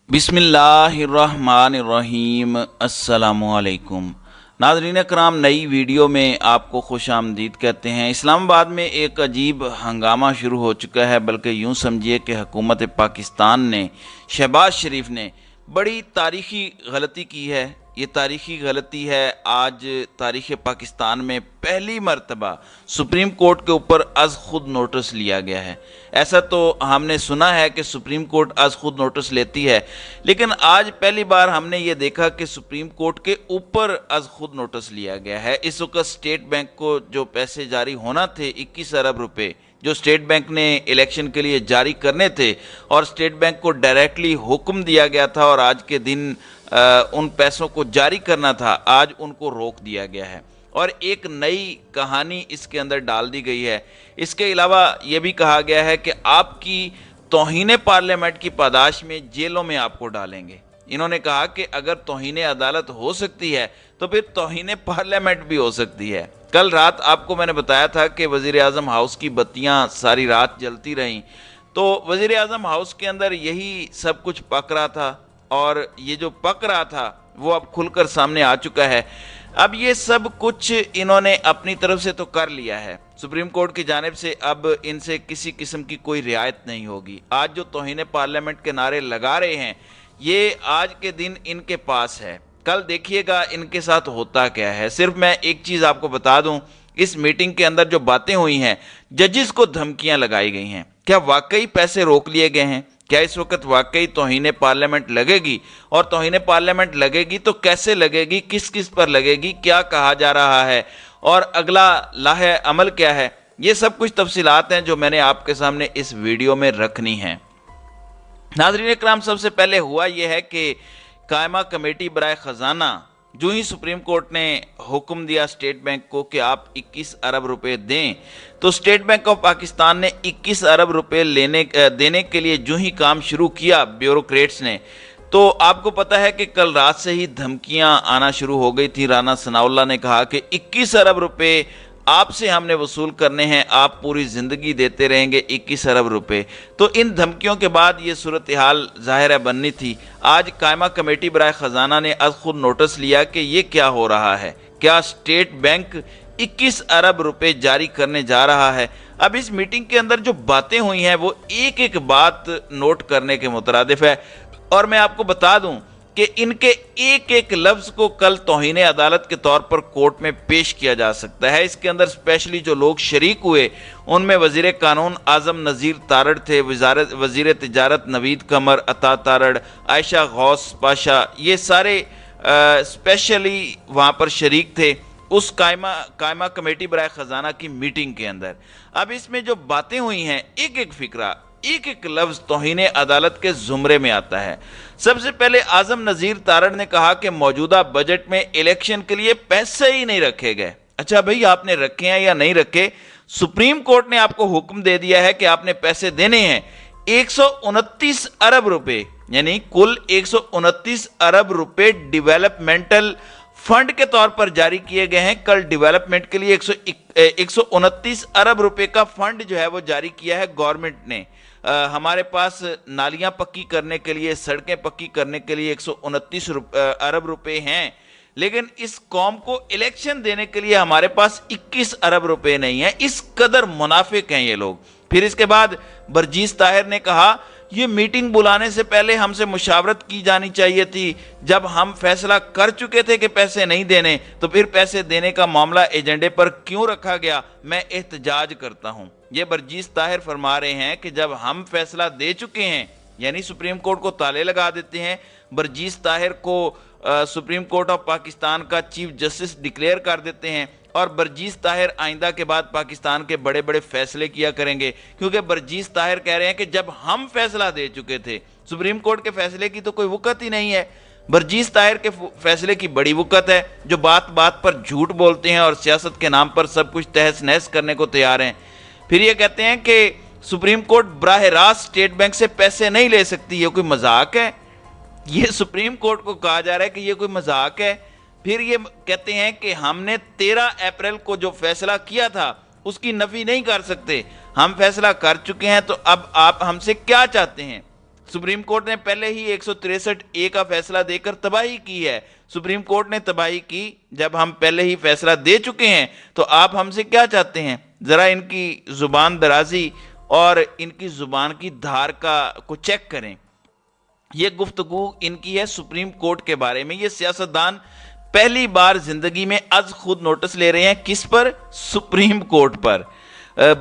बिस्मिल्लाहिर्रहमानिर्रहीम। अस्सलामुअलैकुम। नाज़रीन कराम, नई वीडियो में आपको खुश आमदीद कहते हैं। इस्लामाबाद में एक अजीब हंगामा शुरू हो चुका है, बल्कि यूँ समझिए कि हुकूमत पाकिस्तान ने, शहबाज शरीफ ने बड़ी तारीख़ी गलती की है। ये तारीख़ी गलती है, आज तारीख़ पाकिस्तान में पहली मरतबा सुप्रीम कोर्ट के ऊपर अज़ खुद नोटिस लिया गया है। ऐसा तो हमने सुना है कि सुप्रीम कोर्ट अज़ खुद नोटिस लेती है, लेकिन आज पहली बार हमने ये देखा कि सुप्रीम कोर्ट के ऊपर अज़ खुद नोटिस लिया गया है। इस वक्त स्टेट बैंक को जो पैसे जारी होना थे 21 अरब रुपए, जो स्टेट बैंक ने इलेक्शन के लिए जारी करने थे और स्टेट बैंक को डायरेक्टली हुक्म दिया गया था और आज के दिन उन पैसों को जारी करना था, आज उनको रोक दिया गया है और एक नई कहानी इसके अंदर डाल दी गई है। इसके अलावा ये भी कहा गया है कि आपकी तौहीन पार्लियामेंट की पादाश में जेलों में आपको डालेंगे। इन्होंने कहा कि अगर तौहीन अदालत हो सकती है तो फिर तौहीन पार्लियामेंट भी हो सकती है। कल रात आपको मैंने बताया था कि वज़ीर आज़म हाउस की बत्तियां सारी रात जलती रहीं, तो वज़ीर आज़म हाउस के अंदर यही सब कुछ पक रहा था और ये जो पक रहा था वो अब खुलकर सामने आ चुका है। अब ये सब कुछ इन्होंने अपनी तरफ से तो कर लिया है, सुप्रीम कोर्ट की जानिब से अब इनसे किसी किस्म की कोई रियायत नहीं होगी। आज जो तौहीन पार्लियामेंट के नारे लगा रहे हैं, ये आज के दिन इनके पास है, कल देखिएगा इनके साथ होता क्या है। सिर्फ मैं एक चीज़ आपको बता दूं, इस मीटिंग के अंदर जो बातें हुई हैं, जजेस को धमकियां लगाई गई हैं। क्या वाकई पैसे रोक लिए गए हैं? क्या इस वक्त वाकई तौहीन पार्लियामेंट लगेगी? और तौहीन पार्लियामेंट लगेगी तो कैसे लगेगी, किस किस पर लगेगी, क्या कहा जा रहा है और अगला लाहे अमल क्या है? ये सब कुछ तफसीलात हैं जो मैंने आपके सामने इस वीडियो में रखनी है। नाज़रीन इकराम, सबसे पहले हुआ यह है कि कायमा कमेटी बराए ख़जाना, जो ही सुप्रीम कोर्ट ने हुक्म दिया स्टेट बैंक को कि आप 21 अरब रुपए दें, तो स्टेट बैंक ऑफ पाकिस्तान ने 21 अरब रुपए देने के लिए जो ही काम शुरू किया ब्यूरोक्रेट्स ने, तो आपको पता है कि कल रात से ही धमकियां आना शुरू हो गई थी। राना सनाउल्लाह ने कहा कि 21 अरब रुपए आपसे हमने वसूल करने हैं, आप पूरी ज़िंदगी देते रहेंगे 21 अरब रुपए। तो इन धमकियों के बाद ये सूरत हाल ज़ाहिर है बननी थी। आज कायमा कमेटी बराए ख़जाना ने आज खुद नोटिस लिया कि ये क्या हो रहा है, क्या स्टेट बैंक 21 अरब रुपए जारी करने जा रहा है। अब इस मीटिंग के अंदर जो बातें हुई हैं वो एक एक बात नोट करने के मुतरादिफ है और मैं आपको बता दूं कि इनके एक एक लफ्ज़ को कल तौहीन अदालत के तौर पर कोर्ट में पेश किया जा सकता है। इसके अंदर स्पेशली जो लोग शरीक हुए उनमें वज़ीर कानून आज़म नज़ीर तारड़ थे, वज़ीर तिजारत नवीद कमर अता तारड़, आयशा गौस पाशा, ये सारे स्पेशली वहाँ पर शरीक थे उस कायमा कमेटी बराए ख़जाना की मीटिंग के अंदर। अब इसमें जो बातें हुई हैं, एक एक फ़िक्रा, एक एक लफ्ज़ तौहीन अदालत के ज़ुमरे में आता है। सबसे पहले आज़म नज़ीर तारड़ ने कहा कि मौजूदा बजट में इलेक्शन के लिए पैसे ही नहीं रखे गए। अच्छा भाई, आपने रखे हैं या नहीं रखे? सुप्रीम कोर्ट ने आपको हुक्म दे दिया है कि आपने पैसे देने हैं। 129 अरब रुपए, यानी कुल 129 अरब रुपए डेवलपमेंटल फंड के तौर पर जारी किए गए हैं। कल डेवलपमेंट के लिए 129 अरब रुपए का फंड जो है वो जारी किया है गवर्नमेंट ने। हमारे पास नालियां पक्की करने के लिए, सड़कें पक्की करने के लिए 129 अरब रुपए हैं, लेकिन इस कौम को इलेक्शन देने के लिए हमारे पास 21 अरब रुपए नहीं है। इस कदर मुनाफिक हैं ये लोग। फिर इसके बाद बरजीस ताहिर ने कहा, ये मीटिंग बुलाने से पहले हमसे मुशावरत की जानी चाहिए थी। जब हम फैसला कर चुके थे कि पैसे नहीं देने, तो फिर पैसे देने का मामला एजेंडे पर क्यों रखा गया? मैं एहतजाज करता हूं। ये बरजीस ताहिर फरमा रहे हैं कि जब हम फैसला दे चुके हैं, यानी सुप्रीम कोर्ट को ताले लगा देते हैं, बरजीस ताहिर को सुप्रीम कोर्ट ऑफ पाकिस्तान का चीफ जस्टिस डिक्लेयर कर देते हैं और बरजीस ताहिर आइंदा के बाद पाकिस्तान के बड़े बड़े फैसले किया करेंगे, क्योंकि बरजीस ताहिर कह रहे हैं कि जब हम फैसला दे चुके थे, सुप्रीम कोर्ट के फैसले की तो कोई वक़्त ही नहीं है। बरजीस ताहिर के फैसले की बड़ी वक़्त है, जो बात बात पर झूठ बोलते हैं और सियासत के नाम पर सब कुछ तहस नहस करने को तैयार हैं। फिर ये कहते हैं कि सुप्रीम कोर्ट बराह रास्त स्टेट बैंक से पैसे नहीं ले सकती। ये कोई मजाक है? ये सुप्रीम कोर्ट को कहा जा रहा है कि ये कोई मजाक है। फिर ये कहते हैं कि हमने 13 अप्रैल को जो फैसला किया था उसकी नफी नहीं कर सकते, हम फैसला कर चुके हैं, तो अब आप हमसे क्या चाहते हैं? सुप्रीम कोर्ट ने पहले ही 163A का फैसला देकर तबाही की है। सुप्रीम कोर्ट ने तबाही की, जब हम पहले ही फैसला दे चुके हैं तो आप हमसे क्या चाहते हैं? जरा इनकी जुबान दराजी और इनकी जुबान की धार को चेक करें। ये गुफ्तगू इनकी है सुप्रीम कोर्ट के बारे में। ये सियासतदान पहली बार जिंदगी में आज खुद नोटिस ले रहे हैं। किस पर? सुप्रीम कोर्ट पर।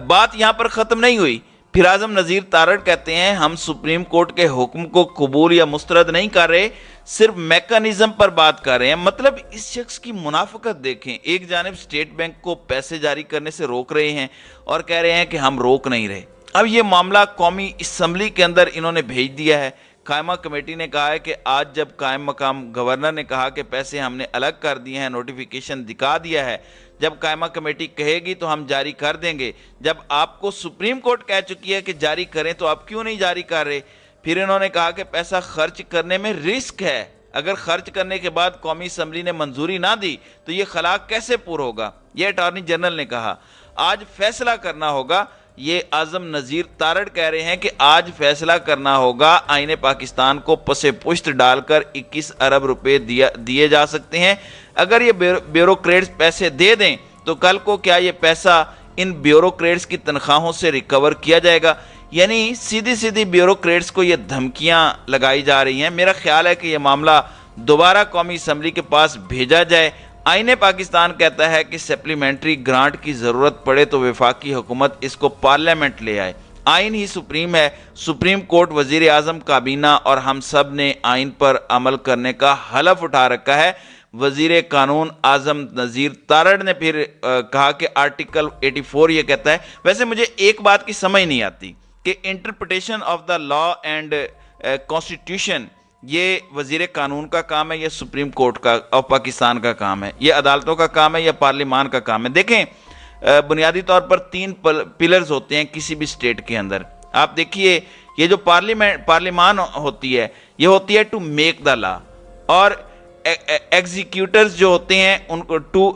बात यहां पर खत्म नहीं हुई। फिर आजम नज़ीर तारड़ कहते हैं हम सुप्रीम कोर्ट के हुक्म को कबूल या मुस्तरद नहीं कर रहे, सिर्फ मैकेनिज्म पर बात कर रहे हैं। मतलब इस शख्स की मुनाफिकत देखें। एक जानिब स्टेट बैंक को पैसे जारी करने से रोक रहे हैं और कह रहे हैं कि हम रोक नहीं रहे। अब ये मामला कौमी असम्बली के अंदर इन्होंने भेज दिया है। कायमा कमेटी ने कहा है कि आज जब कायम मकाम गवर्नर ने कहा कि पैसे हमने अलग कर दिए हैं, नोटिफिकेशन दिखा दिया है, जब कायमा कमेटी कहेगी तो हम जारी कर देंगे। जब आपको सुप्रीम कोर्ट कह चुकी है कि जारी करें तो आप क्यों नहीं जारी कर रहे? फिर इन्होंने कहा कि पैसा खर्च करने में रिस्क है, अगर खर्च करने के बाद कौमी असम्बली ने मंजूरी ना दी तो ये खलाक कैसे पूरा होगा? ये अटॉर्नी जनरल ने कहा। आज फैसला करना होगा। ये आजम नज़ीर तारड़ कह रहे हैं कि आज फैसला करना होगा। आईने पाकिस्तान को पसे पुश्त डालकर 21 अरब रुपए दिए जा सकते हैं। अगर ये ब्यूरोक्रेट्स पैसे दे दें तो कल को क्या ये पैसा इन ब्यूरोक्रेट्स की तनख्वाहों से रिकवर किया जाएगा? यानी सीधी सीधी ब्यूरोक्रेट्स को ये धमकियां लगाई जा रही हैं। मेरा ख्याल है कि यह मामला दोबारा कौमी असम्बली के पास भेजा जाए। आईने पाकिस्तान कहता है कि सप्लीमेंट्री ग्रांट की ज़रूरत पड़े तो वफाकी हुकूमत इसको पार्लियामेंट ले आए। आइन ही सुप्रीम है। सुप्रीम कोर्ट, वज़ीर आज़म, काबीना और हम सब ने आइन पर अमल करने का हलफ उठा रखा है। वज़ीर कानून आज़म नज़ीर तारड़ ने फिर कहा कि आर्टिकल 84 ये कहता है। वैसे मुझे एक बात की समझ नहीं आती कि interpretation of the law and constitution ये वज़ीर कानून का काम है या सुप्रीम कोर्ट का और पाकिस्तान का काम है? ये अदालतों का काम है या पार्लिमान का काम है? देखें, बुनियादी तौर पर 3 पिलर्स होते हैं किसी भी स्टेट के अंदर। आप देखिए, ये जो पार्लिमान होती है, ये होती है टू मेक द लॉ, और एग्जीक्यूटर्स जो होते हैं उनको टू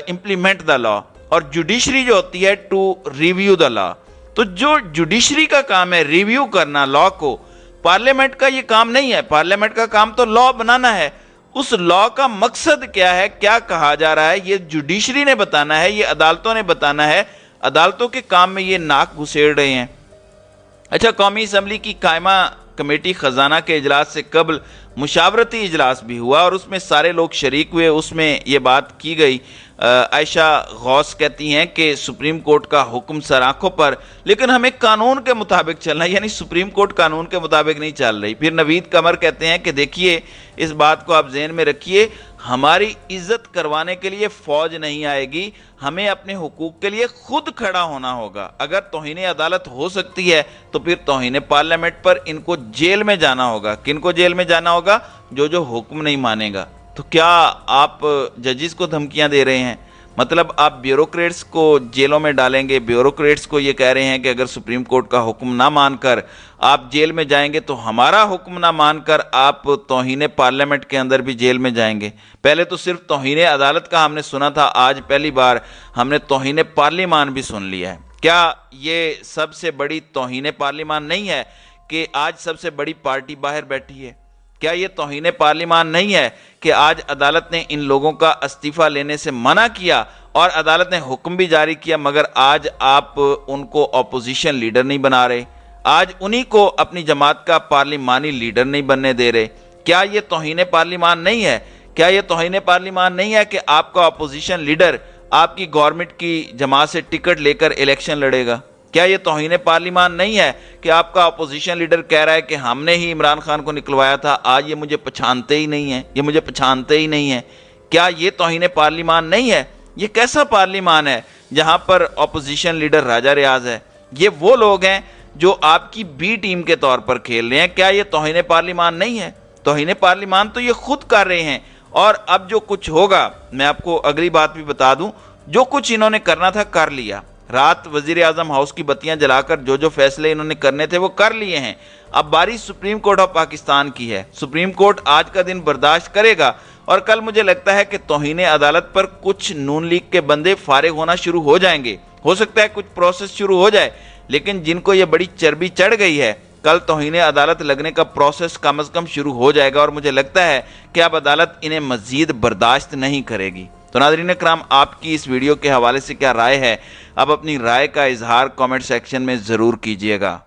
इम्प्लीमेंट द लॉ, और जुडिशरी जो होती है टू रिव्यू द लॉ। तो जो जुडिशरी का काम है रिव्यू करना लॉ को, पार्लियामेंट का ये काम नहीं है। पार्लियामेंट का काम तो लॉ बनाना है। उस लॉ का मकसद क्या है, क्या कहा जा रहा है, ये जुडिशरी ने बताना है, ये अदालतों ने बताना है। अदालतों के काम में ये नाक घुसेड़ रहे हैं। अच्छा, कौमी असम्बली की कायमा कमेटी खजाना के इजलास से कबल मुशावरती इजलास भी हुआ और उसमें सारे लोग शरीक हुए। उसमें ये बात की गई। आयशा गौस कहती हैं कि सुप्रीम कोर्ट का हुक्म सर आंखों पर, लेकिन हमें कानून के मुताबिक चलना है, यानी सुप्रीम कोर्ट कानून के मुताबिक नहीं चल रही। फिर नवीद कमर कहते हैं कि देखिए, इस बात को आप जहन में रखिए, हमारी इज्जत करवाने के लिए फौज नहीं आएगी, हमें अपने हुकूक के लिए खुद खड़ा होना होगा। अगर तौहीन अदालत हो सकती है तो फिर तौहीन पार्लियामेंट पर इनको जेल में जाना होगा। किनको जेल में जाना होगा? जो हुक्म नहीं मानेगा। तो क्या आप जजिस को धमकियां दे रहे हैं? मतलब आप ब्यूरोक्रेट्स को जेलों में डालेंगे। ब्यूरोक्रेट्स को ये कह रहे हैं कि अगर सुप्रीम कोर्ट का हुक्म ना मानकर आप जेल में जाएंगे तो हमारा हुक्म ना मानकर आप तौहीन पार्लियामेंट के अंदर भी जेल में जाएंगे। पहले तो सिर्फ तौहीन अदालत का हमने सुना था, आज पहली बार हमने तौहीन पार्लिमान भी सुन लिया है। क्या ये सबसे बड़ी तौहीन पार्लिमान नहीं है कि आज सबसे बड़ी पार्टी बाहर बैठी है? क्या ये तौहीन पार्लिमान नहीं है कि आज अदालत ने इन लोगों का इस्तीफा लेने से मना किया और अदालत ने हुक्म भी जारी किया, मगर आज आप उनको अपोजिशन लीडर नहीं बना रहे, आज उन्हीं को अपनी जमात का पार्लिमानी लीडर नहीं बनने दे रहे? क्या ये तौहीन पार्लिमान नहीं है? क्या ये तौहीन पार्लिमान नहीं है कि आपका अपोजिशन लीडर आपकी गवर्नमेंट की जमात से टिकट लेकर इलेक्शन लड़ेगा? क्या ये तौहीन पार्लिमान नहीं है कि आपका अपोजिशन लीडर कह रहा है कि हमने ही इमरान खान को निकलवाया था, आज ये मुझे पहचानते ही नहीं है, ये मुझे पहचानते ही नहीं है? क्या ये तौहीन पार्लिमान नहीं है? ये कैसा पार्लिमान है जहां पर अपोजिशन लीडर राजा रियाज है? ये वो लोग हैं जो आपकी बी टीम के तौर पर खेल रहे हैं। क्या ये तौहीन पार्लिमान नहीं है? तौहीन पार्लिमान तो ये खुद कर रहे हैं। और अब जो कुछ होगा, मैं आपको अगली बात भी बता दूं, जो कुछ इन्होंने करना था कर लिया। रात वजीर आजम हाउस की बत्तियां जलाकर जो फैसले इन्होंने करने थे वो कर लिए हैं। अब बारी सुप्रीम कोर्ट ऑफ पाकिस्तान की है। सुप्रीम कोर्ट आज का दिन बर्दाश्त करेगा और कल मुझे लगता है कि तौहीन अदालत पर कुछ नून लीग के बंदे फारिग होना शुरू हो जाएंगे। हो सकता है कुछ प्रोसेस शुरू हो जाए, लेकिन जिनको ये बड़ी चर्बी चढ़ गई है, کل توہین عدالت لگنے کا پروسیس کم از کم شروع ہو جائے گا اور مجھے لگتا ہے کہ اب عدالت انہیں مزید برداشت نہیں کرے گی۔ تو ناظرین اکرام، آپ کی اس ویڈیو کے حوالے سے کیا رائے ہے؟ آپ اپنی رائے کا اظہار کامنٹ سیکشن میں ضرور کیجیے گا۔